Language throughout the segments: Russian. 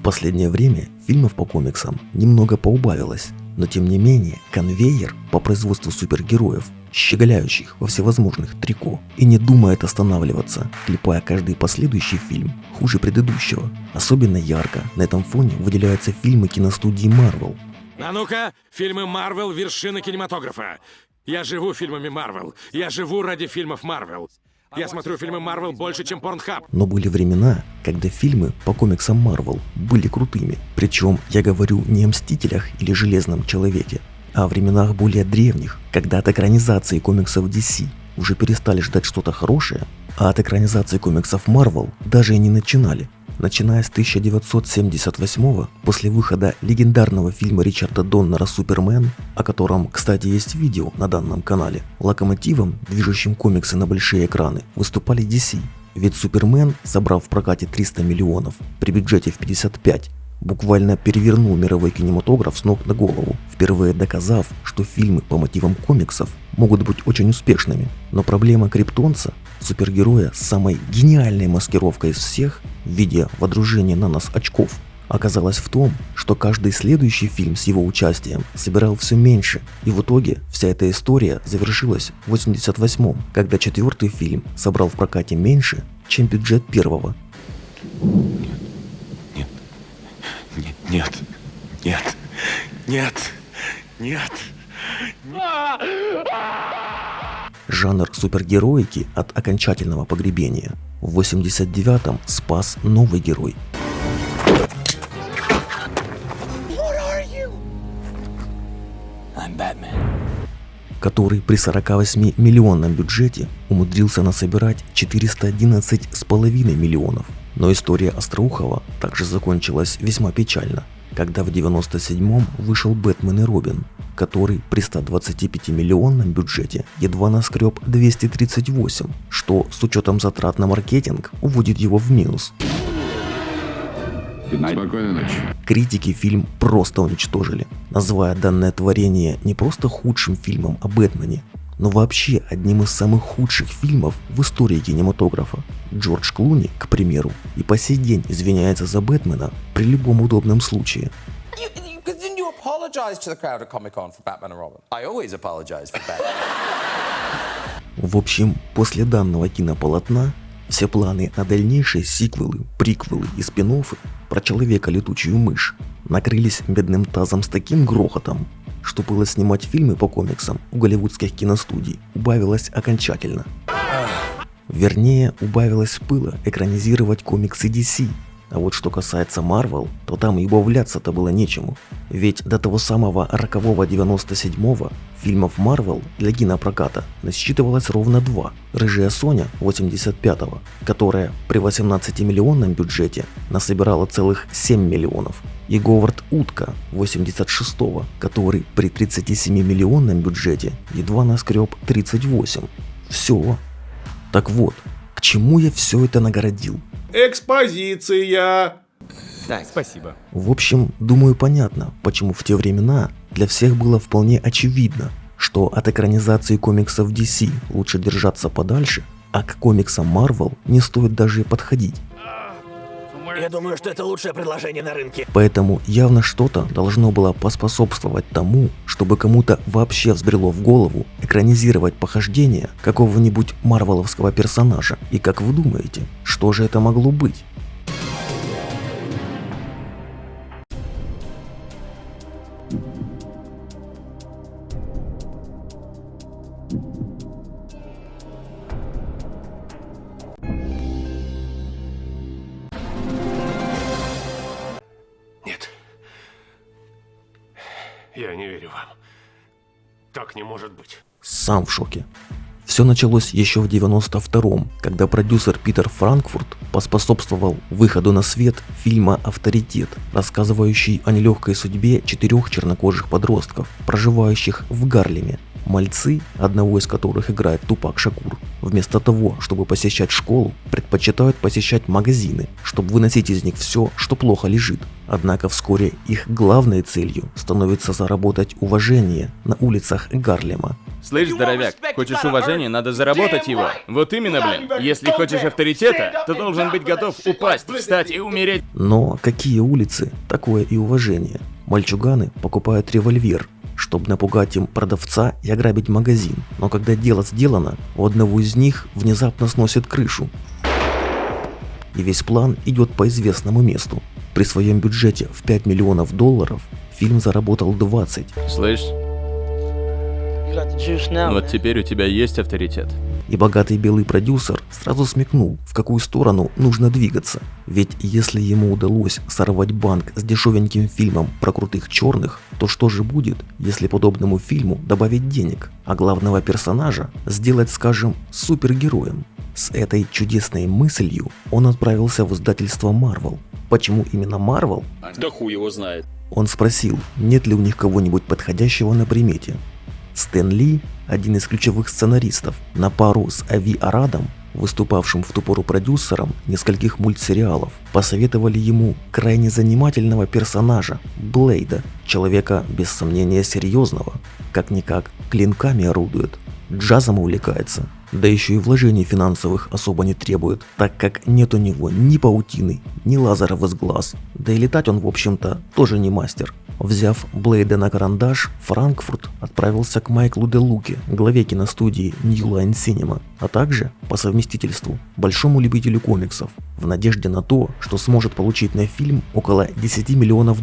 последнее время фильмов по комиксам немного поубавилось, но тем не менее конвейер по производству супергероев, щеголяющих во всевозможных трико, и не думает останавливаться, клепая каждый последующий фильм хуже предыдущего. Особенно ярко на этом фоне выделяются фильмы киностудии Marvel. А ну-ка, фильмы Marvel — вершина кинематографа. Я живу фильмами Marvel. Я живу ради фильмов Marvel. Я смотрю фильмы Marvel больше, чем Pornhub. Но были времена, когда фильмы по комиксам Marvel были крутыми. Причем я говорю не о Мстителях или Железном Человеке, а о временах более древних, когда от экранизации комиксов DC уже перестали ждать что-то хорошее, а от экранизации комиксов Marvel даже и не начинали. Начиная с 1978 после выхода легендарного фильма Ричарда Доннера «Супермен», о котором, кстати, есть видео на данном канале, локомотивом, движущим комиксы на большие экраны, выступали DC. Ведь «Супермен», собрав в прокате 300 миллионов при бюджете в 55, буквально перевернул мировой кинематограф с ног на голову, впервые доказав, что фильмы по мотивам комиксов могут быть очень успешными. Но проблема криптонца, супергероя с самой гениальной маскировкой из всех в виде водружения на нос очков, оказалась в том, что каждый следующий фильм с его участием собирал все меньше, и в итоге вся эта история завершилась в 88-м, когда четвертый фильм собрал в прокате меньше, чем бюджет первого. Нет, нет, нет, нет. Жанр супергероики от окончательного погребения в 89-м спас новый герой. Который при 48-миллионном бюджете умудрился насобирать 411,5 миллионов. Но история Остроухова также закончилась весьма печально, когда в 97-м вышел «Бэтмен и Робин», который при 125-миллионном бюджете едва наскреб 238, что с учетом затрат на маркетинг уводит его в минус. Спокойной ночи. Критики фильм просто уничтожили, называя данное творение не просто худшим фильмом о Бэтмене, но вообще одним из самых худших фильмов в истории кинематографа. Джордж Клуни, к примеру, и по сей день извиняется за Бэтмена при любом удобном случае. В общем, после данного кинополотна все планы на дальнейшие сиквелы, приквелы и спин-оффы про Человека-летучую мышь накрылись медным тазом с таким грохотом, что было снимать фильмы по комиксам у голливудских киностудий убавилось окончательно. Вернее, убавилось пыла экранизировать комиксы DC. А вот что касается Marvel, то там и убавляться-то было нечему. Ведь до того самого рокового 97-го фильмов Marvel для кинопроката насчитывалось ровно 2. «Рыжая Соня» 85-го, которая при 18-миллионном бюджете насобирала целых 7 миллионов. И Говард Утка 86-го, который при 37-миллионном бюджете едва наскреб 38. Все. Так вот, к чему я все это нагородил? Экспозиция! Да, спасибо. В общем, думаю, понятно, почему в те времена для всех было вполне очевидно, что от экранизации комиксов DC лучше держаться подальше, а к комиксам Marvel не стоит даже подходить. Я думаю, что это лучшее предложение на рынке. Поэтому явно что-то должно было поспособствовать тому, чтобы кому-то вообще взбрело в голову экранизировать похождения какого-нибудь марвеловского персонажа. И как вы думаете, что же это могло быть? Я не верю вам. Так не может быть. Сам в шоке. Все началось еще в 92-м, когда продюсер Питер Франкфурт поспособствовал выходу на свет фильма «Авторитет», рассказывающий о нелегкой судьбе 4 чернокожих подростков, проживающих в Гарлеме. Мальцы, одного из которых играет Тупак Шакур, вместо того, чтобы посещать школу, предпочитают посещать магазины, чтобы выносить из них все, что плохо лежит. Однако вскоре их главной целью становится заработать уважение на улицах Гарлема. Слышь, здоровяк, хочешь уважения, надо заработать его. Вот именно, блин. Если хочешь авторитета, то должен быть готов упасть, встать и умереть. Но какие улицы, такое и уважение. Мальчуганы покупают револьвер, чтобы напугать им продавца и ограбить магазин. Но когда дело сделано, у одного из них внезапно сносит крышу. И весь план идет по известному месту. При своем бюджете в $5 миллионов фильм заработал 20. Слышь, вот теперь у тебя есть авторитет. И богатый белый продюсер сразу смекнул, в какую сторону нужно двигаться. Ведь если ему удалось сорвать банк с дешевеньким фильмом про крутых черных, то что же будет, если подобному фильму добавить денег, а главного персонажа сделать, скажем, супергероем? С этой чудесной мыслью он отправился в издательство Marvel. Почему именно Marvel? Да хуй его знает. Он спросил, нет ли у них кого-нибудь подходящего на примете. Стэн Ли, один из ключевых сценаристов, на пару с Ави Арадом, выступавшим в ту пору продюсером нескольких мультсериалов, посоветовали ему крайне занимательного персонажа Блейда, человека без сомнения серьезного, как-никак клинками орудует, джазом увлекается, да еще и вложений финансовых особо не требует, так как нет у него ни паутины, ни лазеров из глаз, да и летать он в общем-то тоже не мастер. Взяв Блейда на карандаш, Франкфурт отправился к Майклу Де Луке, главе киностудии New Line Cinema, а также, по совместительству, большому любителю комиксов, в надежде на то, что сможет получить на фильм около $10 миллионов,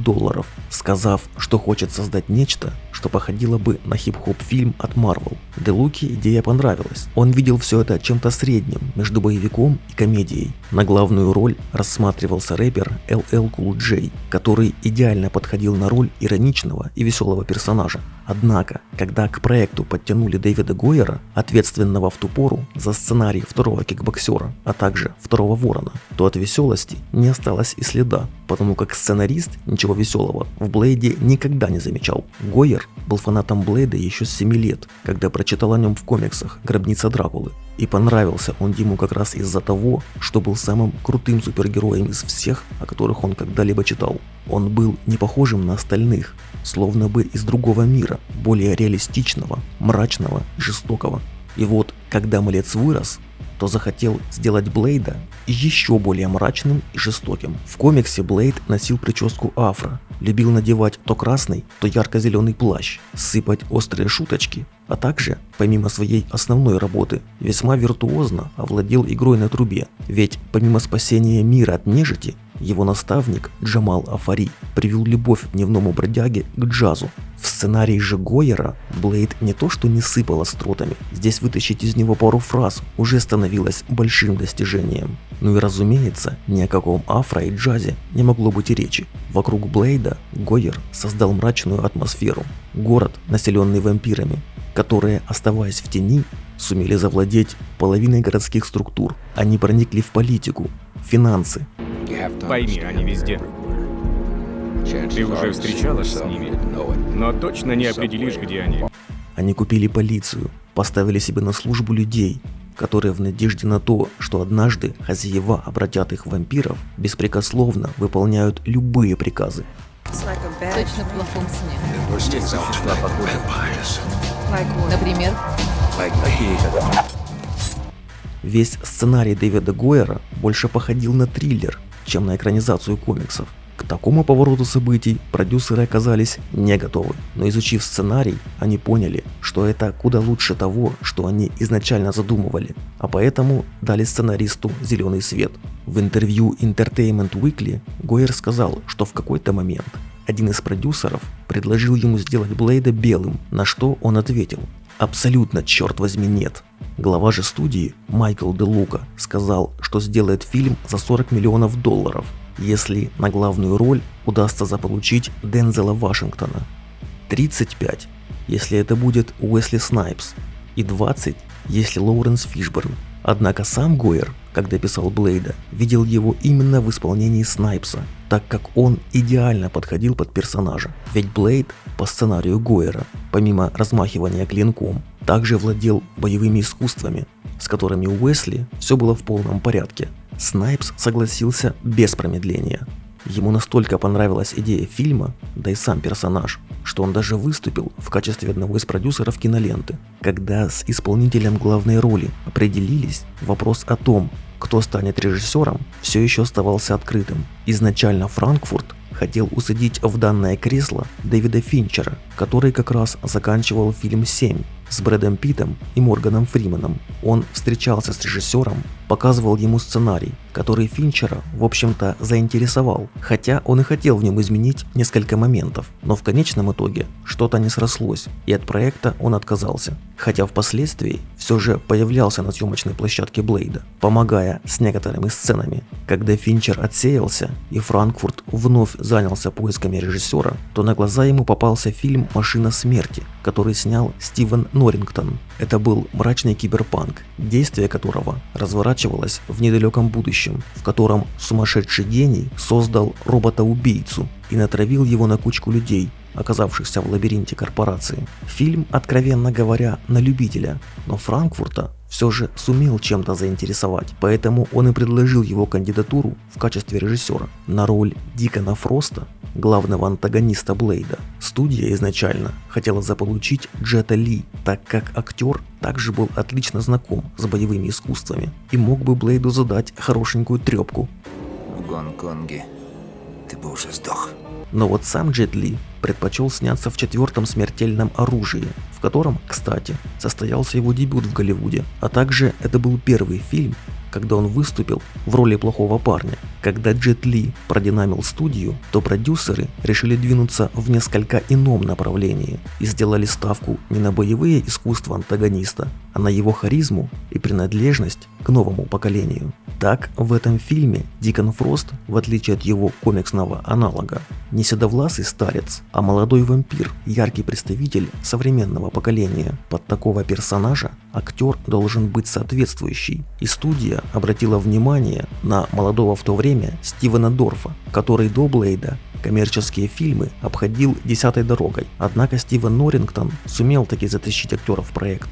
сказав, что хочет создать нечто, что походило бы на хип-хоп фильм от Marvel. Де Луке идея понравилась. Он видел все это чем-то средним между боевиком и комедией. На главную роль рассматривался рэпер LL Cool J, который идеально подходил на роль ироничного и веселого персонажа. Однако, когда к проекту подтянули Дэвида Гойера, ответственного в ту пору за сценарий второго Кикбоксера, а также второго Ворона, то от веселости не осталось и следа, потому как сценарист ничего веселого в Блейде никогда не замечал. Гойер был фанатом Блейда еще с 7 лет, когда прочитал о нем в комиксах «Гробница Дракулы». И понравился он ему как раз из-за того, что был самым крутым супергероем из всех, о которых он когда-либо читал. Он был не похожим на остальных, словно бы из другого мира, более реалистичного, мрачного, жестокого. И вот, когда малец вырос, то захотел сделать Блейда еще более мрачным и жестоким. В комиксе Блейд носил прическу афро, любил надевать то красный, то ярко-зеленый плащ, сыпать острые шуточки, а также, помимо своей основной работы, весьма виртуозно овладел игрой на трубе. Ведь помимо спасения мира от нежити, его наставник Джамал Афари привел любовь к дневному бродяге к джазу. В сценарии же Гойера Блейд не то что не сыпал остротами, здесь вытащить из него пару фраз уже становилось большим достижением. Ну и разумеется, ни о каком афро и джазе не могло быть и речи. Вокруг Блейда Гойер создал мрачную атмосферу. Город, населенный вампирами, которые, оставаясь в тени, сумели завладеть половиной городских структур. Они проникли в политику, финансы. Пойми, они везде. Ты уже встречалась с ними, но точно не определишь, где они. Они купили полицию, поставили себе на службу людей, которые в надежде на то, что однажды хозяева обратят их в вампиров, беспрекословно выполняют любые приказы. Точно в плохом сне. Например? Весь сценарий Дэвида Гойера больше походил на триллер, чем на экранизацию комиксов. К такому повороту событий продюсеры оказались не готовы, но изучив сценарий, они поняли, что это куда лучше того, что они изначально задумывали, а поэтому дали сценаристу зеленый свет. В интервью Entertainment Weekly Гойер сказал, что в какой-то момент один из продюсеров предложил ему сделать Блейда белым, на что он ответил: «Абсолютно, черт возьми, нет». Глава же студии Майкл Де Лука сказал, что сделает фильм за $40 миллионов, если на главную роль удастся заполучить Дензела Вашингтона, 35, если это будет Уэсли Снайпс, и 20, если Лоуренс Фишберн. Однако сам Гойер, когда писал Блейда, видел его именно в исполнении Снайпса, так как он идеально подходил под персонажа. Ведь Блейд по сценарию Гойера, помимо размахивания клинком, также владел боевыми искусствами, с которыми у Уэсли все было в полном порядке. Снайпс согласился без промедления. Ему настолько понравилась идея фильма, да и сам персонаж, что он даже выступил в качестве одного из продюсеров киноленты. Когда с исполнителем главной роли определились, вопрос о том, кто станет режиссером, все еще оставался открытым. Изначально Франкфурт хотел усадить в данное кресло Дэвида Финчера, который как раз заканчивал фильм «7» с Брэдом Питтом и Морганом Фрименом. Он встречался с режиссером, показывал ему сценарий, который Финчера, в общем-то, заинтересовал, хотя он и хотел в нем изменить несколько моментов, но в конечном итоге что-то не срослось, и от проекта он отказался, хотя впоследствии все же появлялся на съемочной площадке Блейда, помогая с некоторыми сценами. Когда Финчер отсеялся и Франкфурт вновь занялся поисками режиссера, то на глаза ему попался фильм «Машина смерти», который снял Стивен Норрингтон. Это был мрачный киберпанк, действие которого разворачивалось в недалеком будущем, в котором сумасшедший гений создал робота-убийцу и натравил его на кучку людей, оказавшихся в лабиринте корпорации. Фильм, откровенно говоря, на любителя, но Франкфурта все же сумел чем-то заинтересовать, поэтому он и предложил его кандидатуру в качестве режиссера на роль Дикона Фроста, главного антагониста Блейда. Студия изначально хотела заполучить Джета Ли, так как актер также был отлично знаком с боевыми искусствами и мог бы Блейду задать хорошенькую трепку. В Гонконге ты бы уже сдох. Но вот сам Джет Ли предпочел сняться в 4-м «Смертельном оружии», в котором, кстати, состоялся его дебют в Голливуде, а также это был первый фильм, когда он выступил в роли плохого парня. Когда Джет Ли продинамил студию, то продюсеры решили двинуться в несколько ином направлении и сделали ставку не на боевые искусства антагониста, а на его харизму и принадлежность к новому поколению. Так, в этом фильме Дикон Фрост, в отличие от его комиксного аналога, не седовласый старец, а молодой вампир, яркий представитель современного поколения. Под такого персонажа актер должен быть соответствующий, и студия обратила внимание на молодого в то время Стивена Дорфа, который до Блейда коммерческие фильмы обходил десятой дорогой. Однако Стивен Норрингтон сумел таки затащить актера в проект,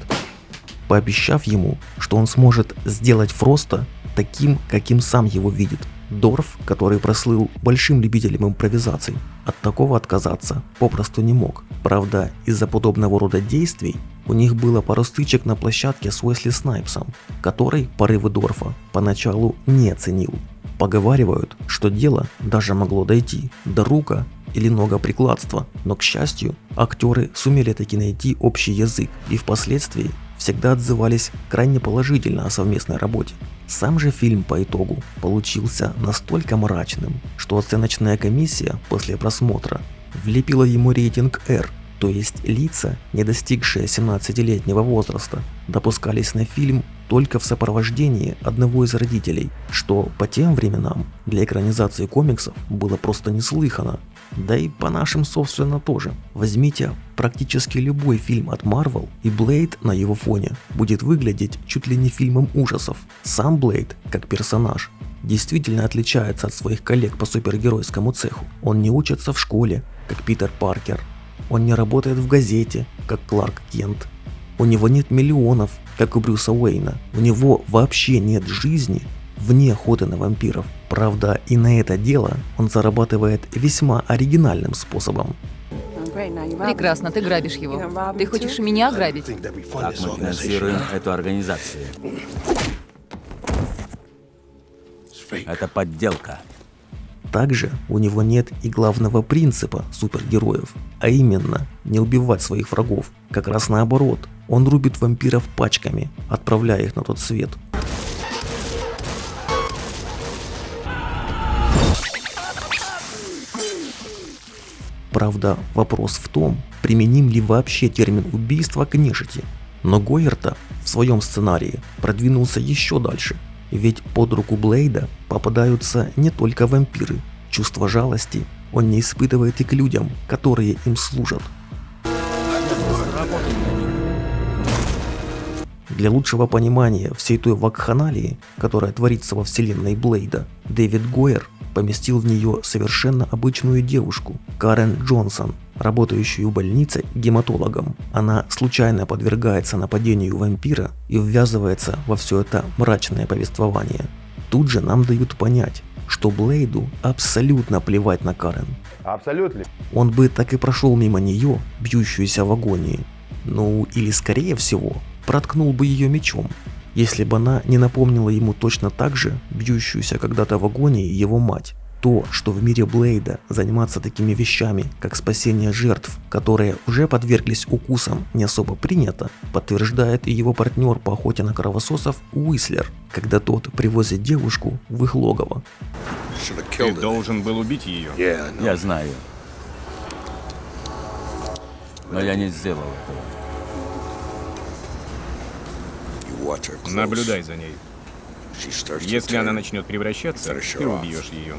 пообещав ему, что он сможет сделать Фроста таким, каким сам его видит. Дорф, который прослыл большим любителем импровизаций, от такого отказаться попросту не мог. Правда, из-за подобного рода действий у них было пару стычек на площадке с Уэсли Снайпсом, который порывы Дорфа поначалу не оценил. Поговаривают, что дело даже могло дойти до рука или ногоприкладства, но, к счастью, актеры сумели таки найти общий язык и впоследствии всегда отзывались крайне положительно о совместной работе. Сам же фильм по итогу получился настолько мрачным, что оценочная комиссия после просмотра влепила ему рейтинг R, то есть лица, не достигшие 17-летнего возраста, допускались на фильм только в сопровождении одного из родителей, что по тем временам для экранизации комиксов было просто неслыханно. Да и по нашим, собственно, тоже. Возьмите практически любой фильм от Marvel, и Блейд на его фоне будет выглядеть чуть ли не фильмом ужасов. Сам Блейд, как персонаж, действительно отличается от своих коллег по супергеройскому цеху. Он не учится в школе, как Питер Паркер. Он не работает в газете, как Кларк Кент. У него нет миллионов, как у Брюса Уэйна. У него вообще нет жизни вне охоты на вампиров. Правда, и на это дело он зарабатывает весьма оригинальным способом. Прекрасно, ты грабишь его. Ты хочешь и меня ограбить? Как мы финансируем эту организацию? Это подделка. Также у него нет и главного принципа супергероев, а именно не убивать своих врагов. Как раз наоборот, он рубит вампиров пачками, отправляя их на тот свет. Правда, вопрос в том, применим ли вообще термин убийства к нежити. Но Гойер-то в своем сценарии продвинулся еще дальше. Ведь под руку Блейда попадаются не только вампиры. Чувство жалости он не испытывает и к людям, которые им служат. Для лучшего понимания всей той вакханалии, которая творится во вселенной Блейда, Дэвид Гойер поместил в нее совершенно обычную девушку, Карен Джонсон, работающую в больнице гематологом. Она случайно подвергается нападению вампира и ввязывается во все это мрачное повествование. Тут же нам дают понять, что Блейду абсолютно плевать на Карен. Абсолютно. Он бы так и прошел мимо нее, бьющуюся в агонии. Ну или скорее всего, проткнул бы ее мечом, если бы она не напомнила ему точно так же бьющуюся когда-то в агонии его мать. То, что в мире Блейда заниматься такими вещами, как спасение жертв, которые уже подверглись укусам, не особо принято, подтверждает и его партнер по охоте на кровососов Уислер, когда тот привозит девушку в их логово. Ты должен был убить ее. Я знаю. Но я не сделал этого. Наблюдай за ней. Если она начнет превращаться, ты убьешь ее.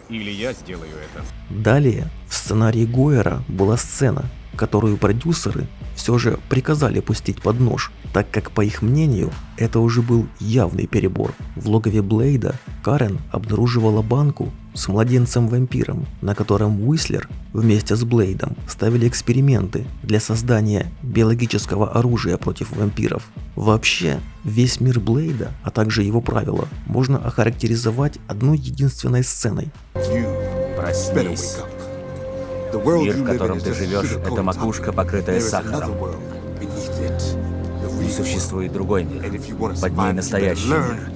Или я сделаю это. Далее в сценарии Гойера была сцена, которую продюсеры все же приказали пустить под нож, так как, по их мнению, это уже был явный перебор. В логове Блейда Карен обнаруживала банку с младенцем-вампиром, на котором Уислер вместе с Блейдом ставили эксперименты для создания биологического оружия против вампиров. Вообще, весь мир Блейда, а также его правила, можно охарактеризовать одной единственной сценой. Проснись. Мир, в котором ты живешь, это макушка, покрытая сахаром. Не существует другой мир. Под ней настоящий мир.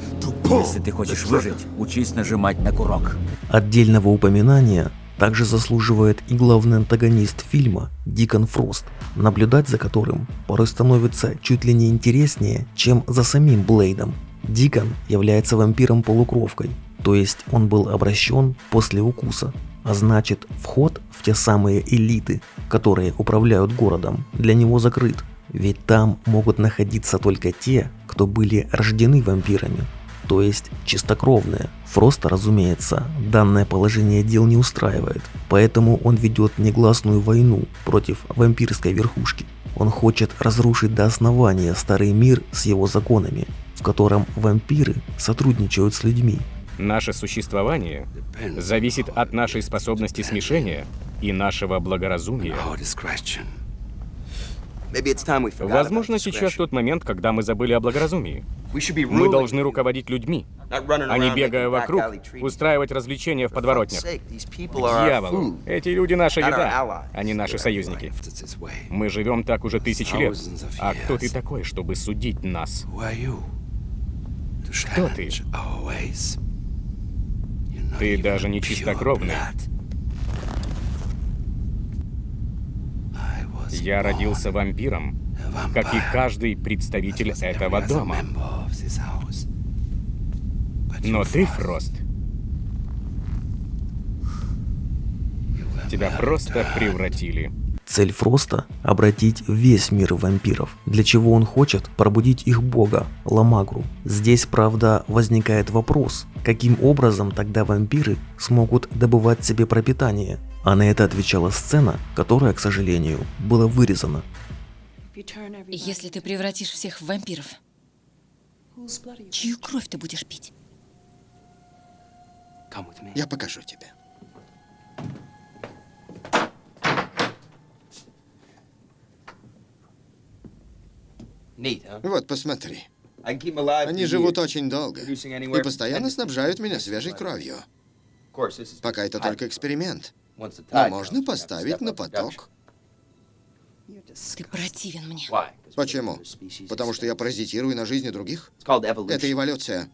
Если ты хочешь выжить, учись нажимать на курок. Отдельного упоминания также заслуживает и главный антагонист фильма Дикон Фрост, наблюдать за которым порой становится чуть ли не интереснее, чем за самим Блейдом. Дикон является вампиром-полукровкой, то есть он был обращен после укуса, а значит вход в те самые элиты, которые управляют городом, для него закрыт, ведь там могут находиться только те, кто были рождены вампирами, то есть чистокровные. Фроста, разумеется, данное положение дел не устраивает, поэтому он ведет негласную войну против вампирской верхушки. Он хочет разрушить до основания старый мир с его законами, в котором вампиры сотрудничают с людьми. Наше существование зависит от нашей способности смешения и нашего благоразумия. Возможно, сейчас тот момент, когда мы забыли о благоразумии. Мы должны руководить людьми, а не, бегая вокруг, устраивать развлечения в подворотнях. Дьявол! Эти люди наша еда, а не наши союзники. Мы живем так уже тысячи лет. А кто ты такой, чтобы судить нас? Кто ты? Ты даже не чистокровный. Я родился вампиром, как и каждый представитель этого дома. Но ты, Фрост, тебя просто превратили. Цель Фроста – обратить весь мир в вампиров, для чего он хочет пробудить их бога, Ламагру. Здесь, правда, возникает вопрос, каким образом тогда вампиры смогут добывать себе пропитание? А на это отвечала сцена, которая, к сожалению, была вырезана. Если ты превратишь всех в вампиров, чью кровь ты будешь пить? Я покажу тебе. Вот, посмотри. Они живут очень долго и постоянно снабжают меня свежей кровью. Пока это только эксперимент. Но можно поставить на поток. Ты противен мне. Почему? Потому что я паразитирую на жизни других? Это эволюция.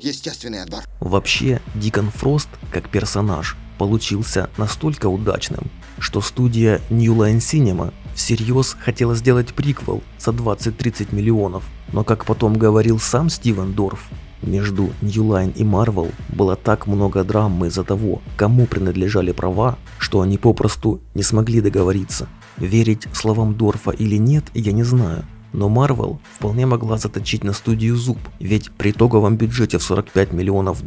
Естественный отбор. Вообще, Дикон Фрост, как персонаж, получился настолько удачным, что студия New Line Cinema всерьез хотела сделать приквел за 20-30 миллионов. Но, как потом говорил сам Стивен Дорф, между New Line и Marvel было так много драмы из-за того, кому принадлежали права, что они попросту не смогли договориться. Верить словам Дорфа или нет, я не знаю. Но Marvel вполне могла заточить на студию зуб, ведь при итоговом бюджете в $45 миллионов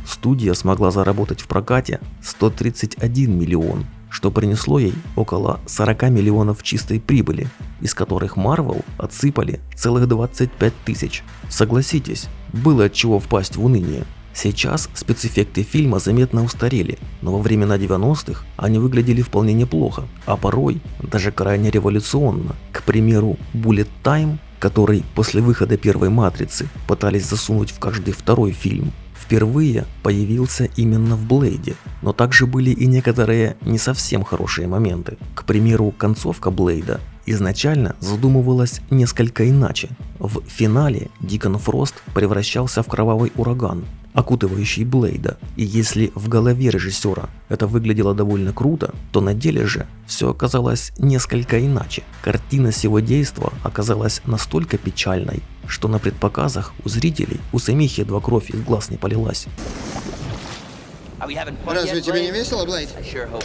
студия смогла заработать в прокате 131 миллион, что принесло ей около 40 миллионов чистой прибыли, из которых Marvel отсыпали целых 25 тысяч. Согласитесь, было от чего впасть в уныние. Сейчас спецэффекты фильма заметно устарели, но во времена 90-х они выглядели вполне неплохо, а порой даже крайне революционно. К примеру, Bullet Time, который после выхода первой «Матрицы» пытались засунуть в каждый второй фильм, впервые появился именно в Блейде, но также были и некоторые не совсем хорошие моменты. К примеру, концовка Блейда изначально задумывалась несколько иначе. В финале Дикон Фрост превращался в кровавый ураган, окутывающий Блейда, и если в голове режиссера это выглядело довольно круто, то на деле же все оказалось несколько иначе. Картина сего действа оказалась настолько печальной, что на предпоказах у зрителей у самих едва кровь из глаз не полилась. Разве тебе не весело, Блейд?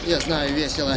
Я знаю, весело.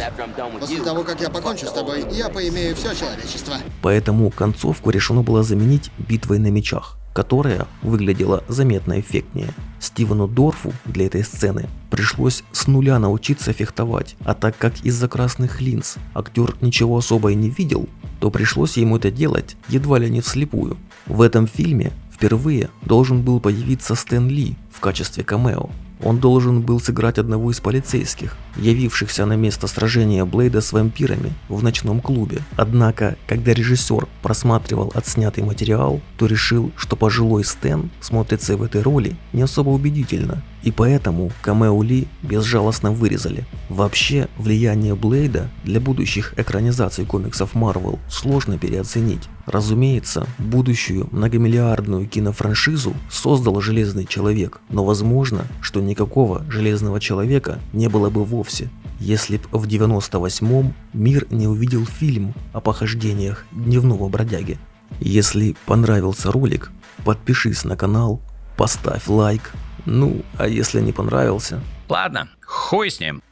После того, как я покончу с тобой, я поимею все человечество. Поэтому концовку решено было заменить битвой на мечах, которая выглядела заметно эффектнее. Стивену Дорфу для этой сцены пришлось с нуля научиться фехтовать, а так как из-за красных линз актер ничего особо и не видел, то пришлось ему это делать едва ли не вслепую. В этом фильме впервые должен был появиться Стэн Ли в качестве камео. Он должен был сыграть одного из полицейских, явившихся на место сражения Блейда с вампирами в ночном клубе. Однако, когда режиссер просматривал отснятый материал, то решил, что пожилой Стэн смотрится в этой роли не особо убедительно, и поэтому камео Ли безжалостно вырезали. Вообще, влияние Блейда для будущих экранизаций комиксов Marvel сложно переоценить. Разумеется, будущую многомиллиардную кинофраншизу создал Железный Человек, но возможно, что никакого Железного Человека не было бы вовсе, если б в 98-м мир не увидел фильм о похождениях Дневного Бродяги. Если понравился ролик, подпишись на канал, поставь лайк, ну а если не понравился... Ладно, хуй с ним.